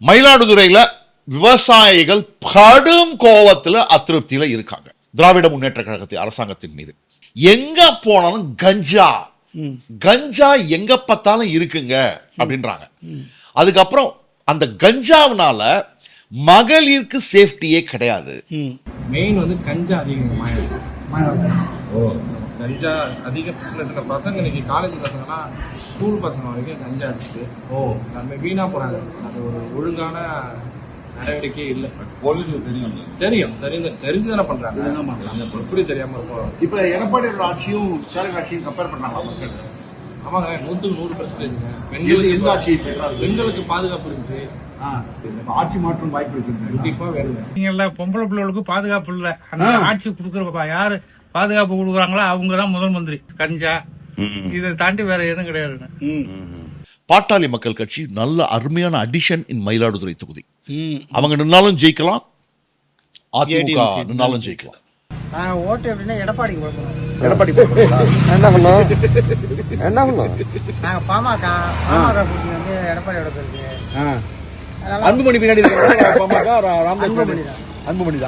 மயிலாடுதுறையில விவசாயிகள் கடும் கோவத்துல அதிருப்தியில இருக்காங்க திராவிட முன்னேற்ற கழகத்தின் அரசாங்கத்தின் மீது. எங்க போனாலும் கஞ்சா எங்க பார்த்தாலும் இருக்குங்க அப்படின்றாங்க. அதுக்கப்புறம் அந்த கஞ்சாவினால மகளிருக்கு சேஃப்டியே கிடையாது. மெயின் வந்து கஞ்சா கஞ்சா அதிக சில பசங்க இன்னைக்கு காலேஜ் பசங்கலாம் ஸ்கூல் பசங்க வரைக்கும் கஞ்சா இருக்கு. நம்ம வீணா போறாங்க. அது ஒரு ஒழுங்கான நடவடிக்கை இல்லை. போலீஸுக்கு தெரிஞ்சுதானே பண்றாங்க. எப்படி தெரியாம இருக்கும். இப்ப எடப்பாடியோட ஆட்சியும் ஸ்டாலின் ஆட்சியும் கம்பேர் பண்ணாங்களா மக்கள்? ஆமாங்க, 100% பெண்களுக்கு பாதுகாப்பு இருந்துச்சு. ஆட்சி மாற்றம் வாய்ப்பு இருக்கு. கண்டிப்பா வேணும். நீங்க பொம்பளை பிள்ளைகளுக்கு பாதுகாப்பு இல்ல. அந்த ஆட்சி கொடுக்குற யாரு பாதுகாப்பு கொடுக்குறாங்களோ அவங்கதான் முதல் மந்திரி. கஞ்சா இதை தாண்டி வேற எதுவும் கிடையாது. பாட்டாளி மக்கள் கட்சி நல்ல அருமையான அடிஷன் இன் மயிலாடுதுறை தொகுதி. அவங்க நின்னாலும் ஜெயிக்கலாம், அதிமுக நின்னாலும் ஜெயிக்கலாம். ஓட்டு எப்படின்னா எடப்பாடி என்ன பண்ணும் நாங்க பாமக வந்து எடப்பாடியோட பேருக்கு அன்புமணி பின்னாடி பாமக அன்புமணி தான்.